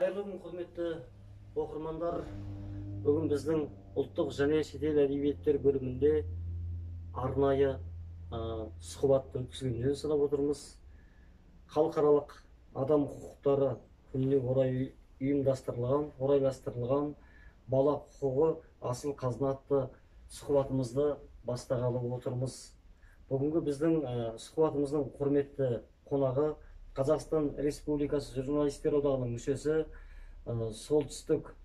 Қайырлы күн, құрметті оқырмандар. Бүгін біздің ұлттық және шетел әдебиеттер бөлімінде арнайы сұхбатты өткізгенін санап отырмыз. Халықаралық адам құқықтары күніне орайластырылған бала құқығы асыл қазына атты сұхбатымызды бастағалы отырмыз. Бүгінгі біздің сұхбатымыздың құрметті қонағы Қазақстан Республикасы журналистер одағының мүшесі, солтүстік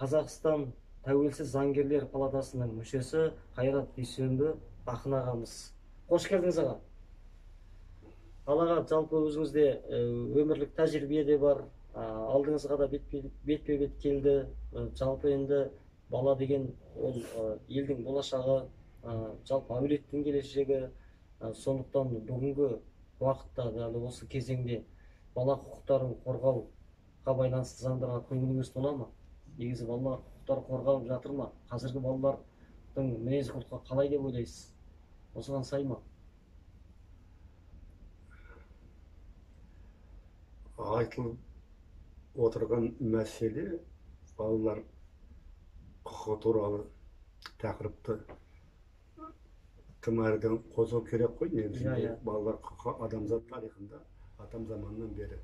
Қазақстан тәуелсіз заңгерлер палатасының мүшесі Қайрат Дүйсенбі ақын ағамыз. Қош келдіңіз аға. Аға, жалпы өзіңізде өмірлік тәжірибе де бар, алдыңызға да бетпе-бет келді. Жалпы енді бала деген ол елдің болашағы, жалпы әулеттің келешегі. Сондықтан бүгінгі уақытта дәл осы кезеңде бала құқықтарын қорғауға байланысты заңдарға көңіліңіз тола ма? Негізі бала құқықтары қорғалып жатыр ма? Қазіргі балалардың мінез құлқы қалай деп ойлайсыз? Осыған сай ма? Айтылып отырған мәселе балалар құқығы туралы тақырыпты тым әріден қозғау керек қой. Негізінде балалар құқығы адамзат тарихында атам заманнан бері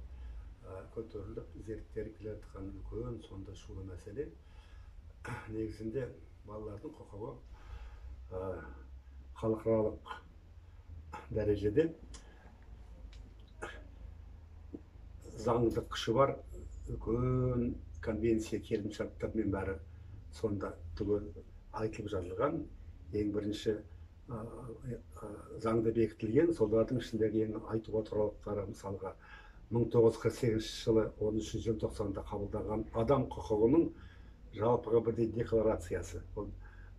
көтеріліп зерттеліп келе жатқан үлкен сонда шулы мәселе. Негізінде балалардың құқығы халықаралық дәрежеде заңдық күші бар үлкен конвенция келісімшарттармен бәрі сонда түгел айтылып жазылған. Ең бірінші заңда бекітілген, солардың ішіндегі ең айтуға тұрарлықтары мысалға 1948 жылы 13 желтоқсанда қабылданған адам құқығының жалпыға бірдей декларациясы. Ол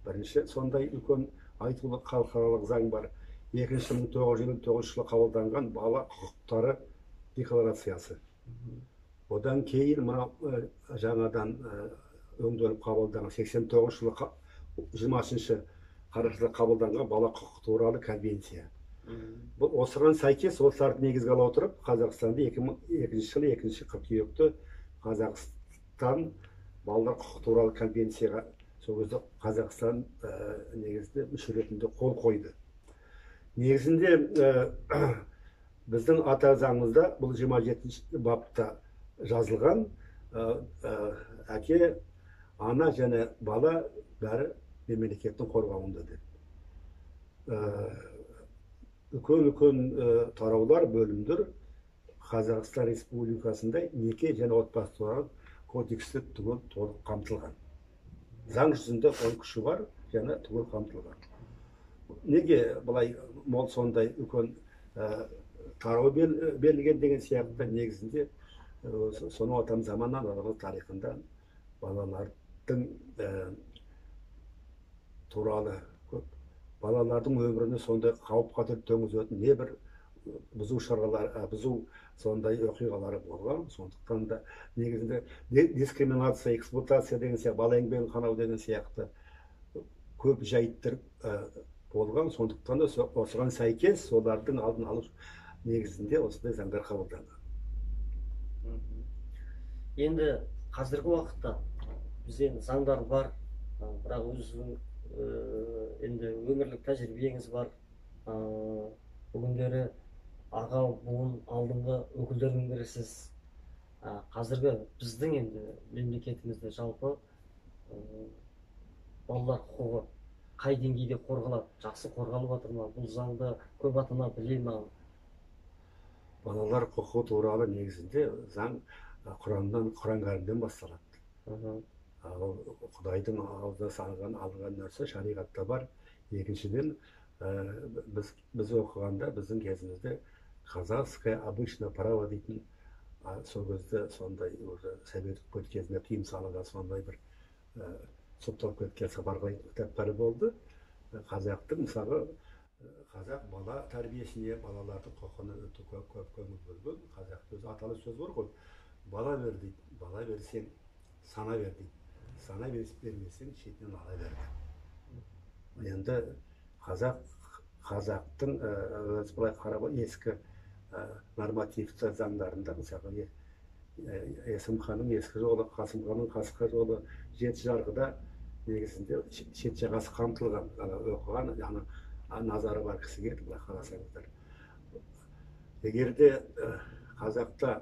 бірінші сондай үлкен айтулы халықаралық заң бар. Екінші 1959 жылы қабылданған бала құқықтары декларациясы. Одан кейін жаңадан өңделіп қабылданған 89 жылы 20 қарашада қабылданған бала құқығы туралы конвенция. Бұл осыған сәйкес осыларды негізге ала отырып, Қазақстанда 2002 жылы 2 қыркүйекте Қазақстан балалар құқығы туралы конвенцияға сол кезде Қазақстан негізінде мүше ретінде қол қойды. Негізінде біздің ата заңымызда бұл 27 бапта жазылған, әке, ана және бала бәрі мемлекеттің қорғауында деп. Үлкен тараулар, бөлімдер Қазақстан Республикасында неке және отбасы туралы кодексте түгел толық қамтылған. Заң жүзінде оның күші бар және түгел қамтылған. Неге бұлай мол сондай үлкен тарау берілген деген сияқты? Негізінде соны атам заманнан арғы тарихында балалардың туралы балалардың өміріне сондай қауіп қатер төнгізетін небір бұзу сондай оқиғалары болған. Сондықтан да негізінде дискриминация, эксплуатация деген сияқты, бала еңбегін қанау деген сияқты көп жайттар болған. Сондықтан да осыған сәйкес солардың алдын алу негізінде осындай заңдар қабылданған. Енді қазіргі уақытта бізде заңдар бар, бірақ өзінің енді өмірлік тәжірибеңіз бар. Бүгіндері аға буын алдыңғы өкілдердің бірісіз. Қазіргі біздің енді мемлекетімізде жалпы балалар құқығы қай деңгейде қорғалады? Жақсы қорғалып жатыр ма? Бұл заңды көп ата-ана біле ме? Балалар құқығы туралы негізінде заң Құран кәрімнен басталады. Құдайдың ауызына алынған нәрсе шариғатта бар. Екіншіден, біз оқығанда біздің кезімізде казахское обычное право дейтін, сол кезде сондай совет үкіметі кезінде тыйым салынған сондай бір сотталып кеткен сапарғайтын кітаптары болды. Қазақтың мысалы қазақ бала тәрбиесіне, балалардың құқығына өте көп көңіл бөлген. Қазақта өзі аталы сөз бар ғой, бала бер дейді, бала берсең сана бер дейді. Сана бермесең шетінен ала берді. Енді қазақтың былай қарап ескі нормативті заңдарында мысалы есім ханның ескі жолы, Қасым ханның қасқа жолы, жеті жарғыда негізінде шет жағасы қамтылған, оқыған назары бар кісіге былай қарасаңыздар. Егер де қазақта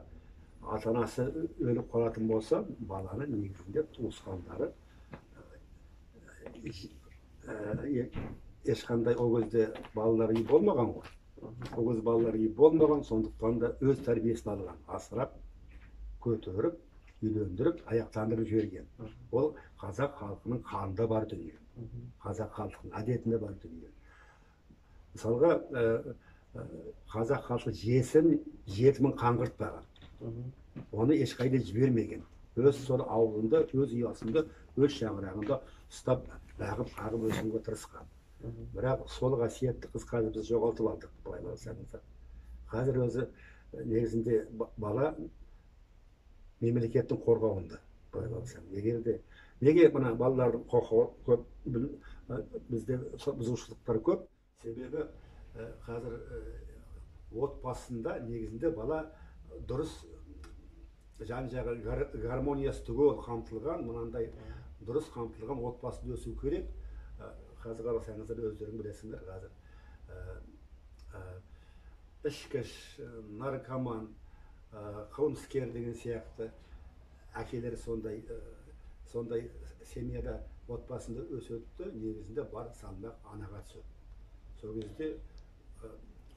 ата-анасы өліп қалатын болса, баланы негізінде туысқандары ешқандай ол кезде балалар үйі болмаған ғой. Ол кезде балалар үйі болмаған, сондықтан да өз тәрбиесін алған, асырап, көтеріп, үйлендіріп, аяқтандырып жіберген. Ол қазақ халқының қанында бар дүние. Қазақ халқының әдетінде бар дүние. Мысалға, қазақ халқы жетімін қаңғыртпаған. Оны ешқайда жібермеген. Өз сол ауылында, өз ұясында, өз шаңырағында ұстап, бағып, қағып өсіруге тырысқан. Бірақ сол қасиетті қыз қазір біз жоғалтып алдық, былай қарасаңыздар. Қазір өзі негізінде бала мемлекеттің қорғауында, былай қарасаңыз. Егер де неге мына балалардың құқығы көп, бізде бұзушылықтар көп, себебі қазір отбасында негізінде бала дұрыс жан-жағы гармониясы түгел қамтылған, мынандай дұрыс қамтылған отбасында өсу керек. Қазір қарасаңыздар, өздерің білесіңдер, қазір ішкіш, наркоман, қылмыскер деген сияқты әкелер сондай семьяда отбасында өседі, негізінде бар салмақ анаға түседі. Сол кезде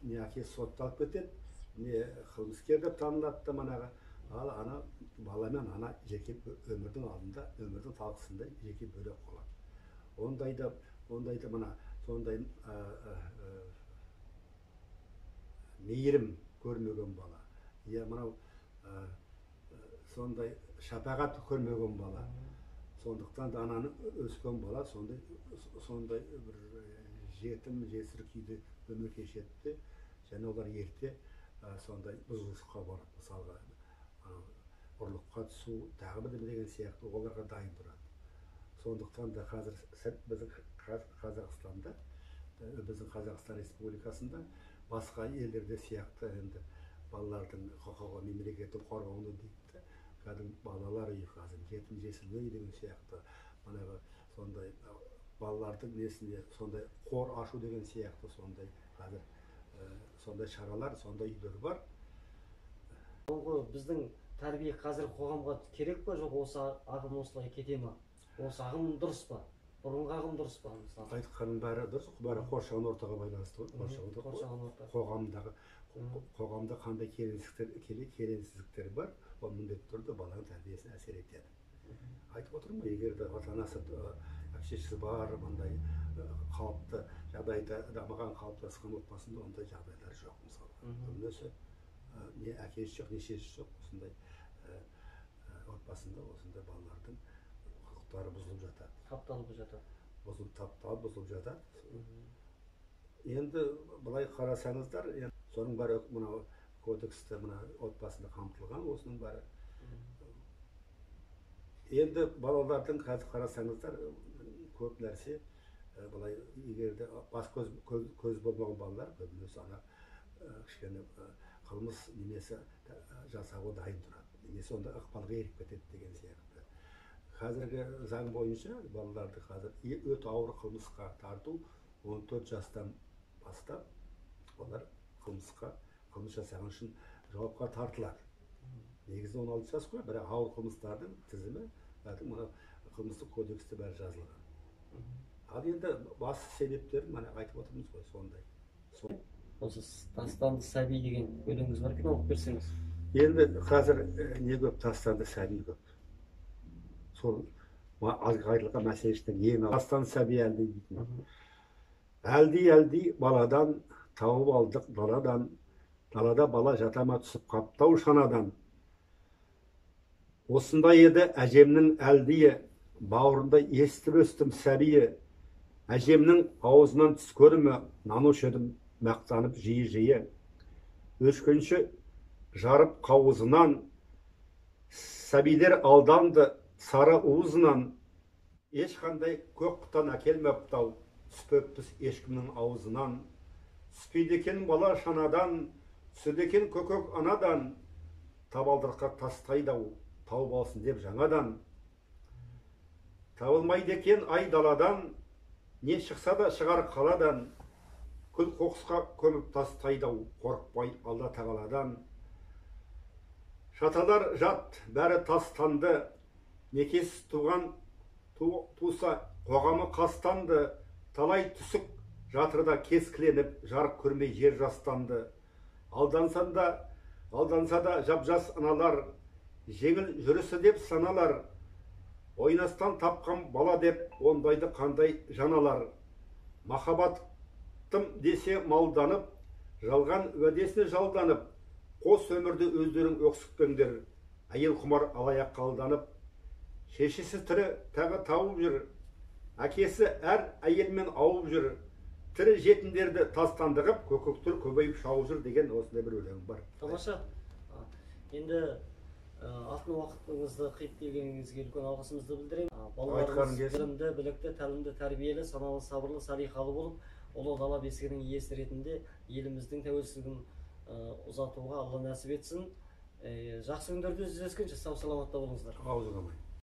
не әкесі сотталып кетеді, не қылмыскер деп танылады манаға, ал ана баламен ана жеке өмірдің алдында, өмірдің талқысында жеке бөлек қалады. Ондайда мына сондай мейірім көрмеген бала, мынау сондай шапағат көрмеген бала, сондықтан да ананы өскен бала сондай бір жетім, жесір күйде өмір кешеді, және олар ерте сондай бұзылысқа барады. Мысалға, ұрлыққа түсу, тағы бір деген сияқты оларға дайын тұрады. Сондықтан да қазір біздің Қазақстанда, біздің Қазақстан Республикасында басқа елдерде сияқты енді балалардың құқығы мемлекеттің қорғауында дейді. Кәдімгі балалар үйі, қазір жетім жесір үй деген сияқты, манағы сондай балалардың несінде сондай қор ашу деген сияқты сондай қазір сондай шаралар, сондай үйлер бар. Ол біздің тәрбие қазір қоғамға керек па, жоқ осы ағым осылай кете ма? Осы ағым дұрыс па? Бұрынғы ағым дұрыс па? Айтқаның бәрі дұрыс, бәрі қоршаған ортаға байланысты. Қоғамда қандай келеңсіздіктер бар, ол міндетті түрде баланың тәрбиесіне әсер етеді. Айтып отырмын, егер де ата-анасы әке-шешесі бар, мындай қалыпты жағдайда дамыған қалыптасқан отбасында ондай жағдайлар жоқ. Мысалы, көбінесе не әкесі жоқ, не шешесі жоқ, осындай отбасында осындай балалардың құқықтары бұзылып жатады. Тапталып жатады. Бұзылып жатады. Енді былай қарасаңыздар, соның бәрі мынау кодексте мына отбасында қамтылған, осының бәрі. Енді балалардың қазір қарасаңыздар, көп нәрсе былай егер де бас көз болмаған балалар көбінесе ана кішкене қылмыс немесе жасауға дайын тұрады, немесе онда ықпалға еріп кетеді деген сияқты. Қазіргі заң бойынша балаларды қазір өте ауыр қылмысқа тарту 14 жастан бастап олар қылмыс жасаған үшін жауапқа тартылады. Негізі 16 жас қой, бірақ ауыр қылмыстардың тізімі қылмыстық кодексте бәрі жазылған. Ал енді басты себептерін мана айтып отырмыз ғой, сондай. Осы тастанды сәби деген өлеңіңіз бар екен, оқып берсеңіз. Енді қазір не көп, тастанды сәби көп. Сол айтылған мәселелердің ең тастанды сәби әлди дейтін. Әлди баладан тауып алдық даладан, далада бала жатама түсіп қаптау шанадан. Осындай еді әжемнің әлдиі, бауырында естіп өстім сәбиі. Әжемнің аузынан түс көрімі, нануш едім мақтанып жиі-жиі. Өшкінші жарып қауызынан, сәбилер алданды сары уызынан. Ешқандай көк құтан әкелмептау, түспеппіз ешкімнің аузынан. Түспейді екен бала шанадан, түседі екен көкек анадан, табалдырыққа тастайды-ау, тауып алсын деп жаңадан. Табылмайды екен ай даладан, не шықса да шығар қаладан, күл қоқысқа көміп тастайды-ау, қорықпай алла тағаладан. Шаталар жат, бәрі тастанды, некесіз туған туса қоғамы қастанды, талай түсік жатырда кескіленіп, жарық көрмей жер жастанды. Алданса да жап-жас аналар, жеңіл жүрісі деп саналар, ойнастан тапқан бала деп ондайды қандай жаналар. Махаббатым десе малданып, жалған уәдесіне жалданып, қос өмірді өздерің өксікпеңдер, әйел құмар алаяқ қалданып. Шешесі тірі тағы тауып жүр, әкесі әр әйелмен ауып жүр, тірі жетімдерді тастандығып, көкектер көбейіп шауып жүр деген осындай бір өлең бар. Тамаша. Енді алтын уақытыңызды қиып келгеніңізге үлкен алғысымызды білдіремін. Балаларыңыз білімді, білікті, тәлімді, тәрбиелі, саналы, сабырлы, салиқалы болып, ұлы дала бесігінің иесі ретінде еліміздің тәуелсіздігін ұзатуға Алла нәсіп етсін. Жақсы күндерде жүздескенше сау саламатта болыңыздар. Аузыңа